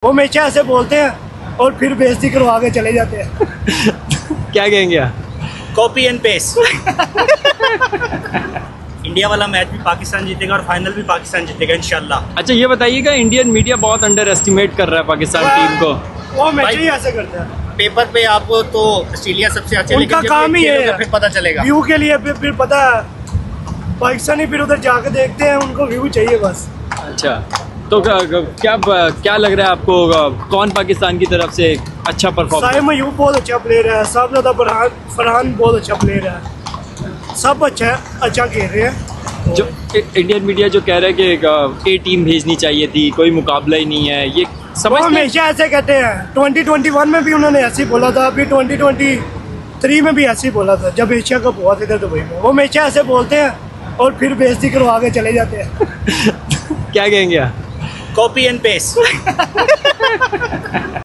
वो हमेशा ऐसे बोलते हैं और फिर बेइज्जती करवा के चले जाते हैं। क्या कहेंगे आप? Copy and paste. इंडिया वाला मैच भी पाकिस्तान जीतेगा और फाइनल भी पाकिस्तान जीतेगा इंशाल्लाह। अच्छा ये बताइएगा, इंडियन मीडिया बहुत अंडर एस्टिमेट कर रहा है पाकिस्तान टीम को। वो हमेशा ही ऐसे करते हैं। पेपर पे आपको तो ऑस्ट्रेलिया सबसे अच्छा, उनका काम ही है, फिर पता चलेगा व्यू के लिए। फिर पता है पाकिस्तानी फिर उधर जाके देखते हैं, उनको व्यू चाहिए बस। अच्छा तो क्या लग रहा है आपको, कौन पाकिस्तान की तरफ से अच्छा परफॉर्म? साहिब मयूब बहुत अच्छा प्लेयर है, सब ज़्यादा फरहान बहुत अच्छा प्लेयर है, सब अच्छा खेल रहे हैं। जो इंडियन मीडिया जो कह रहा है कि ए टीम भेजनी चाहिए थी, कोई मुकाबला ही नहीं है, ये समझ हमेशा ऐसे कहते हैं। 2021 में भी उन्होंने ऐसे ही बोला था, अभी 2023 में भी ऐसे ही बोला था जब एशिया कप हुआ था इधर दुबई में। वो हमेशा ऐसे बोलते हैं और फिर बेइज्जती करवा के चले जाते हैं। क्या कहेंगे आप? Copy and paste.